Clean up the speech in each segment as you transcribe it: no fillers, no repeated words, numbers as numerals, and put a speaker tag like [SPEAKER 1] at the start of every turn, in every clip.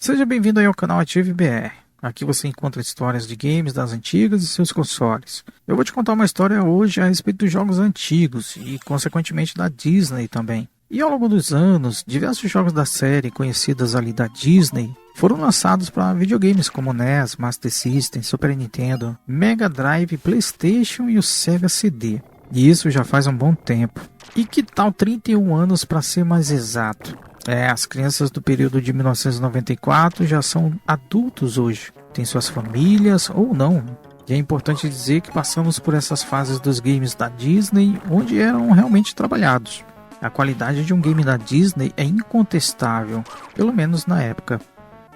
[SPEAKER 1] Seja bem-vindo aí ao canal Ative BR. Aqui você encontra histórias de games das antigas e seus consoles. Eu vou te contar uma história hoje a respeito dos jogos antigos e, consequentemente, da Disney também. E ao longo dos anos, diversos jogos da série conhecidas ali da Disney foram lançados para videogames como NES, Master System, Super Nintendo, Mega Drive, PlayStation e o Sega CD. E isso já faz um bom tempo. E que tal 31 anos para ser mais exato? As crianças do período de 1994 já são adultos hoje, têm suas famílias ou não. E é importante dizer que passamos por essas fases dos games da Disney, onde eram realmente trabalhados. A qualidade de um game da Disney é incontestável, pelo menos na época.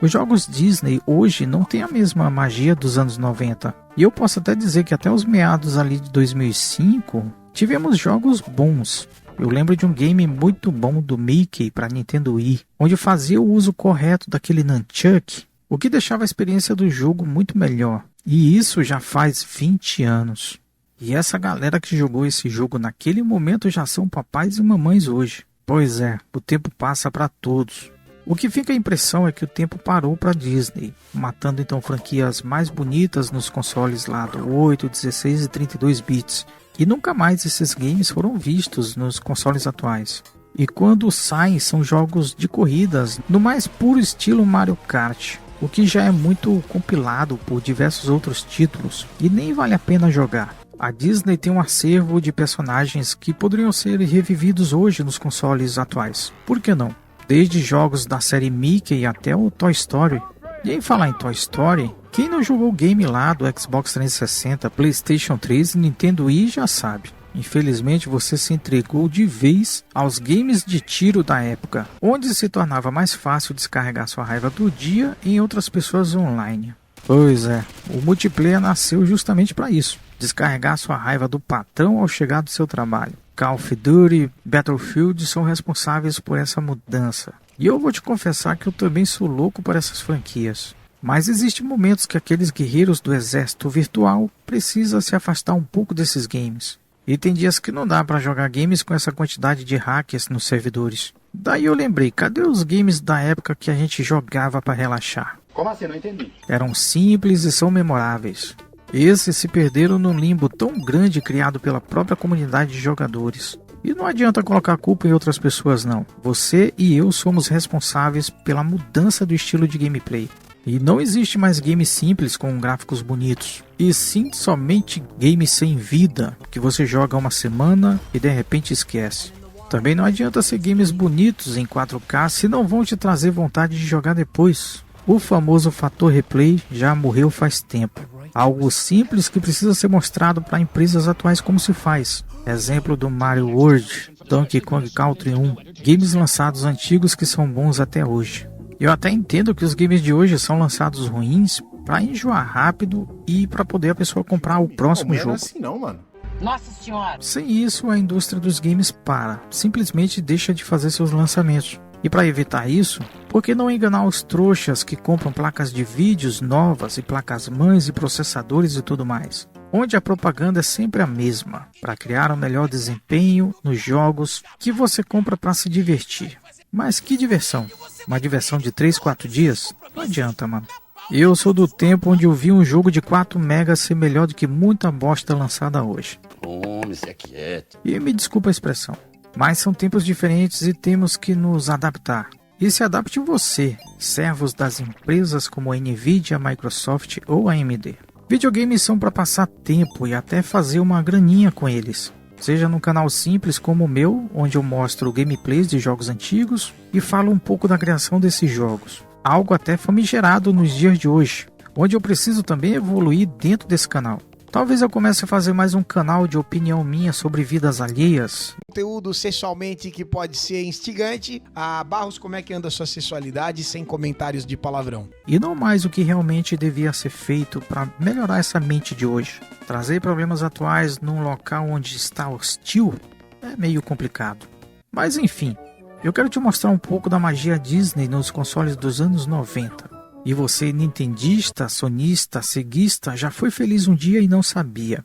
[SPEAKER 1] Os jogos Disney hoje não têm a mesma magia dos anos 90. E eu posso até dizer que até os meados ali de 2005, tivemos jogos bons. Eu lembro de um game muito bom do Mickey para Nintendo Wii, onde fazia o uso correto daquele nunchuck, o que deixava a experiência do jogo muito melhor. E isso já faz 20 anos. E essa galera que jogou esse jogo naquele momento já são papais e mamães hoje. Pois é, o tempo passa para todos. O que fica a impressão é que o tempo parou para Disney, matando então franquias mais bonitas nos consoles lá do 8, 16 e 32 bits. E nunca mais esses games foram vistos nos consoles atuais. E quando saem são jogos de corridas no mais puro estilo Mario Kart, o que já é muito compilado por diversos outros títulos e nem vale a pena jogar. A Disney tem um acervo de personagens que poderiam ser revividos hoje nos consoles atuais. Por que não? Desde jogos da série Mickey até o Toy Story. E em falar em Toy Story, quem não jogou o game lá do Xbox 360, PlayStation 3 e Nintendo Wii já sabe. Infelizmente você se entregou de vez aos games de tiro da época, onde se tornava mais fácil descarregar sua raiva do dia em outras pessoas online. Pois é, o multiplayer nasceu justamente para isso, descarregar sua raiva do patrão ao chegar do seu trabalho. Call of Duty, Battlefield são responsáveis por essa mudança. E eu vou te confessar que eu também sou louco por essas franquias. Mas existem momentos que aqueles guerreiros do exército virtual precisam se afastar um pouco desses games. E tem dias que não dá para jogar games com essa quantidade de hackers nos servidores. Daí eu lembrei, cadê os games da época que a gente jogava para relaxar?
[SPEAKER 2] Como assim? Não entendi.
[SPEAKER 1] Eram simples e são memoráveis. Esses se perderam num limbo tão grande criado pela própria comunidade de jogadores. E não adianta colocar a culpa em outras pessoas não. Você e eu somos responsáveis pela mudança do estilo de gameplay. E não existe mais games simples com gráficos bonitos. E sim somente games sem vida, que você joga uma semana e de repente esquece. Também não adianta ser games bonitos em 4K se não vão te trazer vontade de jogar depois. O famoso fator replay já morreu faz tempo. Algo simples que precisa ser mostrado para empresas atuais como se faz. Exemplo do Mario World, Donkey Kong Country 1, games lançados antigos que são bons até hoje. Eu até entendo que os games de hoje são lançados ruins para enjoar rápido e para poder a pessoa comprar o próximo jogo.
[SPEAKER 2] Assim não, mano.
[SPEAKER 3] Nossa senhora!
[SPEAKER 1] Sem isso, a indústria dos games para, simplesmente deixa de fazer seus lançamentos. E para evitar isso, por que não enganar os trouxas que compram placas de vídeos novas e placas-mães e processadores e tudo mais? Onde a propaganda é sempre a mesma, para criar um melhor desempenho nos jogos que você compra para se divertir. Mas que diversão? Uma diversão de 3, 4 dias? Não adianta, mano. Eu sou do tempo onde eu vi um jogo de 4 megas ser melhor do que muita bosta lançada hoje.
[SPEAKER 2] Homem, se é quieto.
[SPEAKER 1] E me desculpa a expressão. Mas são tempos diferentes e temos que nos adaptar. E se adapte você, servos das empresas como a Nvidia, Microsoft ou a AMD. Videogames são para passar tempo e até fazer uma graninha com eles. Seja num canal simples como o meu, onde eu mostro gameplays de jogos antigos e falo um pouco da criação desses jogos. Algo até famigerado nos dias de hoje, onde eu preciso também evoluir dentro desse canal. Talvez eu comece a fazer mais um canal de opinião minha sobre vidas alheias.
[SPEAKER 4] Conteúdo sexualmente que pode ser instigante. Barros, como é que anda a sua sexualidade sem comentários de palavrão?
[SPEAKER 1] E não mais o que realmente devia ser feito para melhorar essa mente de hoje. Trazer problemas atuais num local onde está hostil é meio complicado. Mas enfim, eu quero te mostrar um pouco da magia Disney nos consoles dos anos 90. E você, nintendista, sonista, ceguista, já foi feliz um dia e não sabia.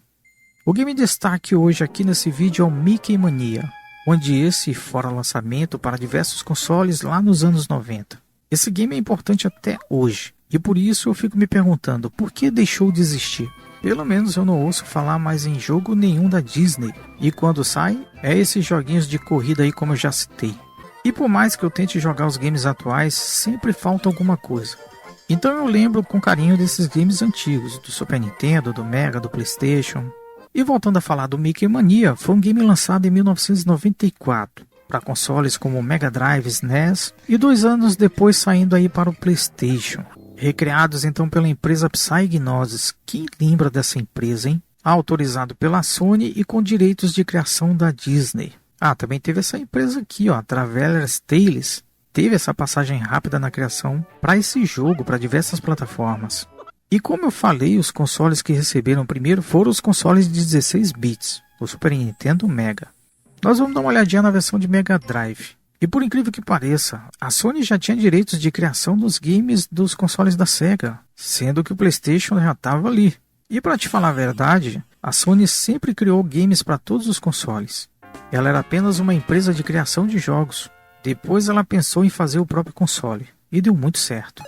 [SPEAKER 1] O game de destaque hoje aqui nesse vídeo é o Mickey Mania, onde esse fora lançamento para diversos consoles lá nos anos 90. Esse game é importante até hoje, e por isso eu fico me perguntando por que deixou de existir. Pelo menos eu não ouço falar mais em jogo nenhum da Disney, e quando sai, é esses joguinhos de corrida aí como eu já citei. E por mais que eu tente jogar os games atuais, sempre falta alguma coisa. Então eu lembro com carinho desses games antigos, do Super Nintendo, do Mega, do PlayStation. E voltando a falar do Mickey Mania, foi um game lançado em 1994, para consoles como Mega Drive, SNES, e 2 anos depois saindo aí para o PlayStation. Recriados então pela empresa Psygnosis. Quem lembra dessa empresa, hein? Autorizado pela Sony e com direitos de criação da Disney. Também teve essa empresa aqui, ó, Traveller's Tales. Teve essa passagem rápida na criação para esse jogo, para diversas plataformas. E como eu falei, os consoles que receberam primeiro foram os consoles de 16 bits, o Super Nintendo Mega. Nós vamos dar uma olhadinha na versão de Mega Drive. E por incrível que pareça, a Sony já tinha direitos de criação dos games dos consoles da Sega, sendo que o PlayStation já estava ali. E para te falar a verdade, a Sony sempre criou games para todos os consoles. Ela era apenas uma empresa de criação de jogos. Depois ela pensou em fazer o próprio console, e deu muito certo.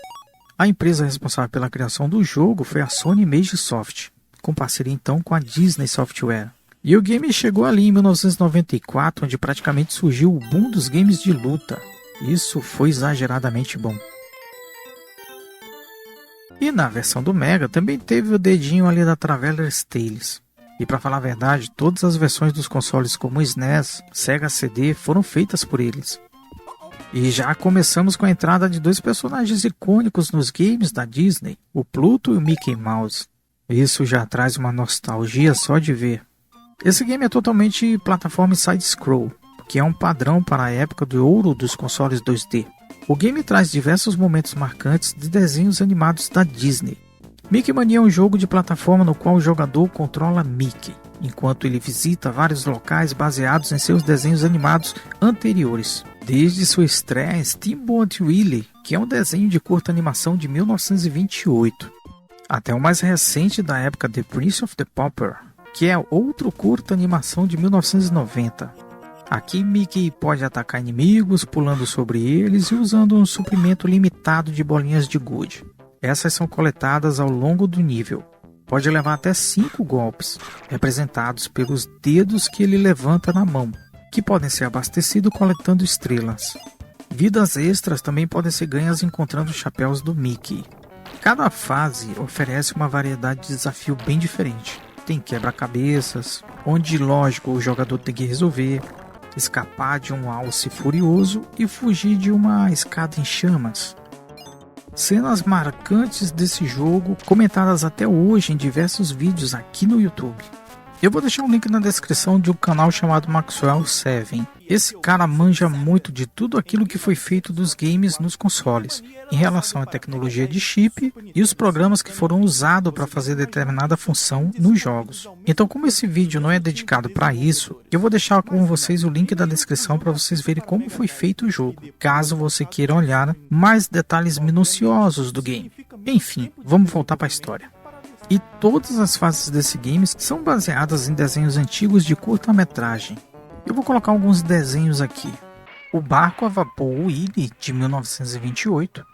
[SPEAKER 1] A empresa responsável pela criação do jogo foi a Sony Magisoft, com parceria então com a Disney Software. E o game chegou ali em 1994, onde praticamente surgiu o boom dos games de luta. Isso foi exageradamente bom. E na versão do Mega também teve o dedinho ali da Traveller's Tales. E para falar a verdade, todas as versões dos consoles como o SNES, Sega CD foram feitas por eles. E já começamos com a entrada de 2 personagens icônicos nos games da Disney, o Pluto e o Mickey Mouse. Isso já traz uma nostalgia só de ver. Esse game é totalmente plataforma side-scroll, que é um padrão para a época do ouro dos consoles 2D. O game traz diversos momentos marcantes de desenhos animados da Disney. Mickey Mania é um jogo de plataforma no qual o jogador controla Mickey, enquanto ele visita vários locais baseados em seus desenhos animados anteriores. Desde sua estreia em Steamboat Willie, que é um desenho de curta animação de 1928, até o mais recente da época The Prince of the Pauper, que é outro curta animação de 1990. Aqui Mickey pode atacar inimigos, pulando sobre eles e usando um suprimento limitado de bolinhas de gude. Essas são coletadas ao longo do nível. Pode levar até 5 golpes, representados pelos dedos que ele levanta na mão, que podem ser abastecidos coletando estrelas. Vidas extras também podem ser ganhas encontrando os chapéus do Mickey. Cada fase oferece uma variedade de desafio bem diferente. Tem quebra-cabeças, onde, lógico, o jogador tem que resolver, escapar de um alce furioso e fugir de uma escada em chamas. Cenas marcantes desse jogo, comentadas até hoje em diversos vídeos aqui no YouTube. Eu vou deixar um link na descrição de um canal chamado Maxwell 7. Esse cara manja muito de tudo aquilo que foi feito dos games nos consoles, em relação à tecnologia de chip e os programas que foram usados para fazer determinada função nos jogos. Então, como esse vídeo não é dedicado para isso, eu vou deixar com vocês o link da descrição para vocês verem como foi feito o jogo, caso você queira olhar mais detalhes minuciosos do game. Enfim, vamos voltar para a história. E todas as fases desse game são baseadas em desenhos antigos de curta-metragem. Eu vou colocar alguns desenhos aqui. O Barco a Vapor Willie, de 1928.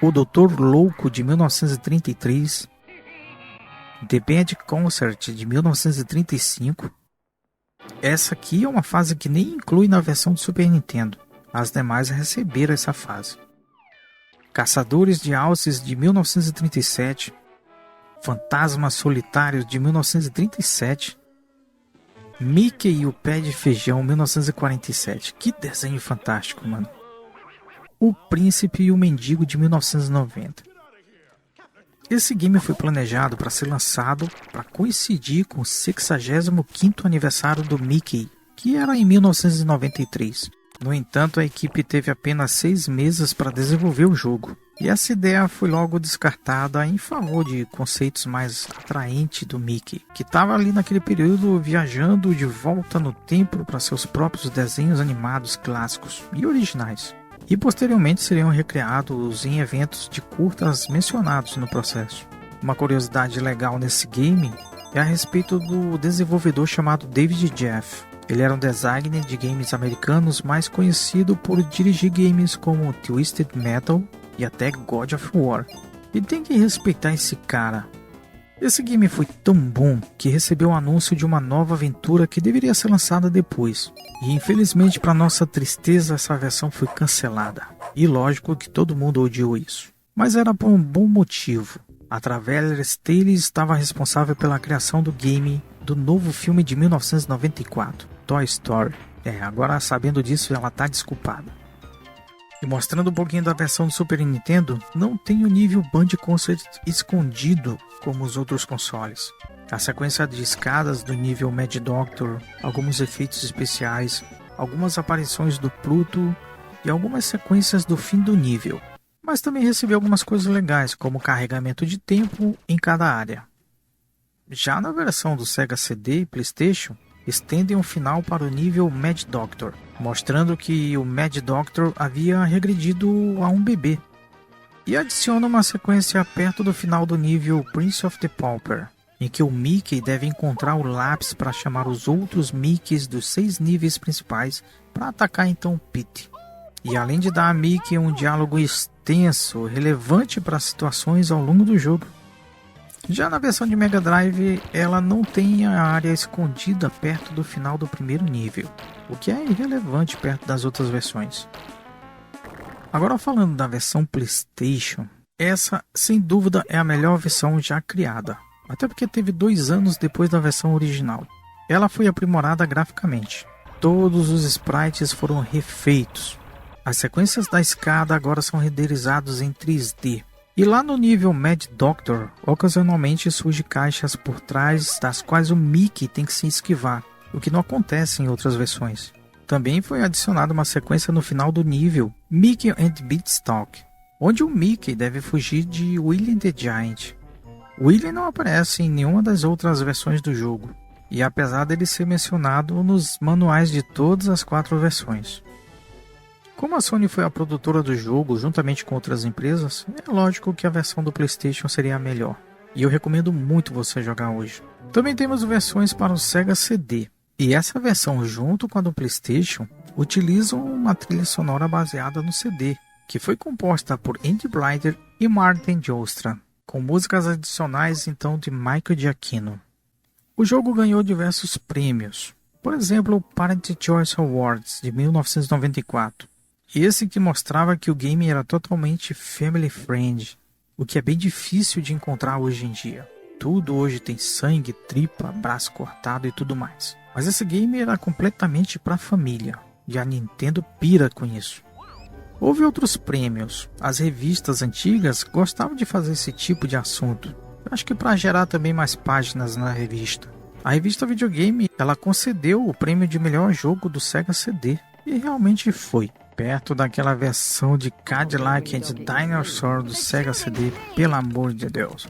[SPEAKER 1] O Doutor Louco, de 1933. The Bad Concert, de 1935. Essa aqui é uma fase que nem inclui na versão do Super Nintendo. As demais receberam essa fase. Caçadores de Alces, de 1937, Fantasmas Solitários, de 1937, Mickey e o Pé de Feijão, 1947. Que desenho fantástico, mano. O Príncipe e o Mendigo, de 1990. Esse game foi planejado para ser lançado para coincidir com o 65º aniversário do Mickey, que era em 1993. No entanto, a equipe teve apenas 6 meses para desenvolver o jogo, e essa ideia foi logo descartada em favor de conceitos mais atraentes do Mickey, que estava ali naquele período viajando de volta no tempo para seus próprios desenhos animados clássicos e originais, e posteriormente seriam recriados em eventos de curtas mencionados no processo. Uma curiosidade legal nesse game é a respeito do desenvolvedor chamado David Jeff. Ele era um designer de games americanos mais conhecido por dirigir games como Twisted Metal e até God of War. E tem que respeitar esse cara. Esse game foi tão bom que recebeu o anúncio de uma nova aventura que deveria ser lançada depois. E infelizmente, para nossa tristeza, essa versão foi cancelada. E lógico que todo mundo odiou isso. Mas era por um bom motivo. A Traveler's Tales estava responsável pela criação do game do novo filme de 1994, Toy Story. Agora sabendo disso, ela tá desculpada. E mostrando um pouquinho da versão do Super Nintendo, não tem o nível Bandicoot escondido como os outros consoles. A sequência de escadas do nível Mad Doctor, alguns efeitos especiais, algumas aparições do Pluto e algumas sequências do fim do nível. Mas também recebeu algumas coisas legais, como carregamento de tempo em cada área. Já na versão do Sega CD e PlayStation, estendem um final para o nível Mad Doctor, mostrando que o Mad Doctor havia regredido a um bebê. E adiciona uma sequência perto do final do nível Prince of the Pauper, em que o Mickey deve encontrar o lápis para chamar os outros Mickeys dos 6 níveis principais para atacar então Pete. E além de dar a Mickey um diálogo extenso, relevante para situações ao longo do jogo. Já na versão de Mega Drive, ela não tem a área escondida perto do final do primeiro nível, o que é irrelevante perto das outras versões. Agora falando da versão PlayStation, essa sem dúvida é a melhor versão já criada, até porque teve 2 anos depois da versão original. Ela foi aprimorada graficamente, todos os sprites foram refeitos. As sequências da escada agora são renderizadas em 3D. E lá no nível Mad Doctor, ocasionalmente surgem caixas por trás das quais o Mickey tem que se esquivar, o que não acontece em outras versões. Também foi adicionada uma sequência no final do nível Mickey and Beanstalk, onde o Mickey deve fugir de William the Giant. William não aparece em nenhuma das outras versões do jogo, e apesar dele ser mencionado nos manuais de todas as 4 versões. Como a Sony foi a produtora do jogo juntamente com outras empresas, é lógico que a versão do PlayStation seria a melhor. E eu recomendo muito você jogar hoje. Também temos versões para o Sega CD. E essa versão, junto com a do PlayStation, utilizam uma trilha sonora baseada no CD, que foi composta por Andy Blyder e Martin Joustra, com músicas adicionais então de Michael Giacchino. O jogo ganhou diversos prêmios. Por exemplo, o Parent Choice Awards de 1994. Esse que mostrava que o game era totalmente family friendly, o que é bem difícil de encontrar hoje em dia. Tudo hoje tem sangue, tripa, braço cortado e tudo mais. Mas esse game era completamente para a família, e a Nintendo pira com isso. Houve outros prêmios. As revistas antigas gostavam de fazer esse tipo de assunto. Eu acho que para gerar também mais páginas na revista. A revista Videogame, ela concedeu o prêmio de melhor jogo do Sega CD, e realmente foi. Perto daquela versão de Cadillac and Dinosaur do Sega CD, pelo amor de Deus.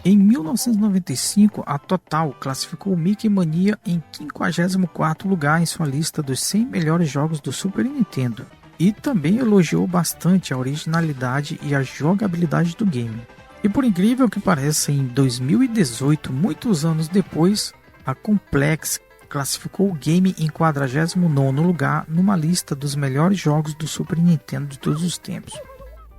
[SPEAKER 1] Em 1995, a Total classificou o Mickey Mania em 54º lugar em sua lista dos 100 melhores jogos do Super Nintendo. E também elogiou bastante a originalidade e a jogabilidade do game. E por incrível que pareça, em 2018, muitos anos depois, a Complex classificou o game em 49º lugar numa lista dos melhores jogos do Super Nintendo de todos os tempos.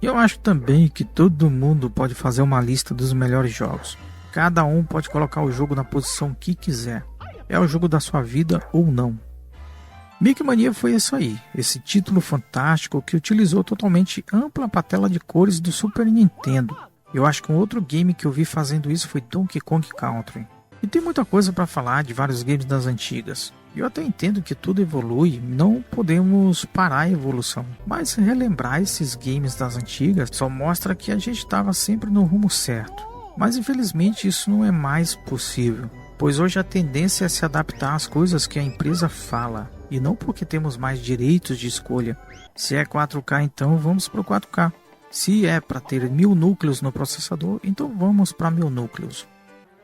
[SPEAKER 1] E eu acho também que todo mundo pode fazer uma lista dos melhores jogos. Cada um pode colocar o jogo na posição que quiser. É o jogo da sua vida ou não. Mickey Mania foi isso aí, esse título fantástico que utilizou totalmente ampla patela de cores do Super Nintendo. Eu acho que um outro game que eu vi fazendo isso foi Donkey Kong Country. E tem muita coisa para falar de vários games das antigas. Eu até entendo que tudo evolui, não podemos parar a evolução. Mas relembrar esses games das antigas só mostra que a gente estava sempre no rumo certo. Mas infelizmente isso não é mais possível, pois hoje a tendência é se adaptar às coisas que a empresa fala, e não porque temos mais direitos de escolha. Se é 4K, então vamos para o 4K. Se é para ter 1000 núcleos no processador, então vamos para 1000 núcleos.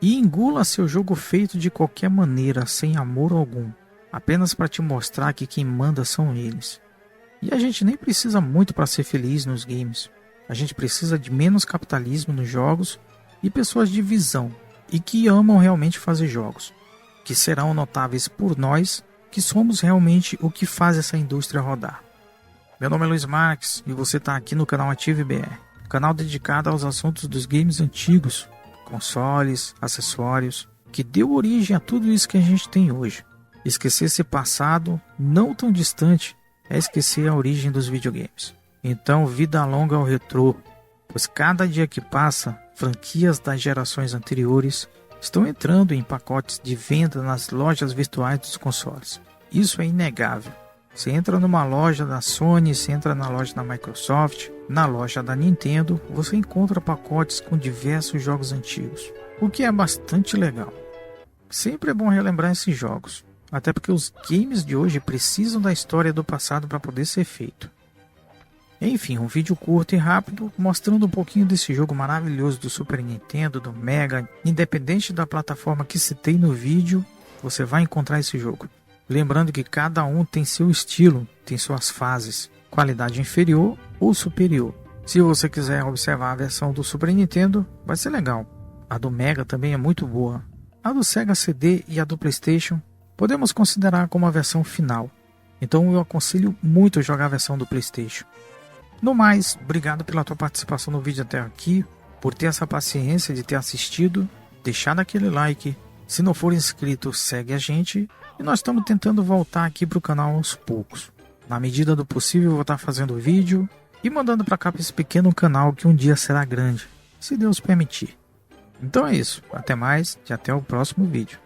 [SPEAKER 1] E engula seu jogo feito de qualquer maneira, sem amor algum, apenas para te mostrar que quem manda são eles. E a gente nem precisa muito para ser feliz nos games. A gente precisa de menos capitalismo nos jogos e pessoas de visão. e que amam realmente fazer jogos, que serão notáveis por nós, que somos realmente o que faz essa indústria rodar. Meu nome é Luiz Marques e você está aqui no canal AtiveBR, canal dedicado aos assuntos dos games antigos, consoles, acessórios, que deu origem a tudo isso que a gente tem hoje. Esquecer esse passado não tão distante é esquecer a origem dos videogames. Então, vida longa ao retrô, pois cada dia que passa, franquias das gerações anteriores estão entrando em pacotes de venda nas lojas virtuais dos consoles. Isso é inegável. Você entra numa loja da Sony, você entra na loja da Microsoft, na loja da Nintendo, você encontra pacotes com diversos jogos antigos, o que é bastante legal. Sempre é bom relembrar esses jogos, até porque os games de hoje precisam da história do passado para poder ser feito. Enfim, um vídeo curto e rápido mostrando um pouquinho desse jogo maravilhoso do Super Nintendo, do Mega. Independente da plataforma que citei no vídeo, você vai encontrar esse jogo. Lembrando que cada um tem seu estilo, tem suas fases, qualidade inferior ou superior. Se você quiser observar a versão do Super Nintendo, vai ser legal. A do Mega também é muito boa. A do Sega CD e a do PlayStation podemos considerar como a versão final. Então eu aconselho muito jogar a versão do PlayStation. No mais, obrigado pela tua participação no vídeo até aqui, por ter essa paciência de ter assistido, deixar aquele like. Se não for inscrito, segue a gente e nós estamos tentando voltar aqui para o canal aos poucos. Na medida do possível eu vou estar fazendo vídeo e mandando para cá para esse pequeno canal que um dia será grande, se Deus permitir. Então é isso, até mais e até o próximo vídeo.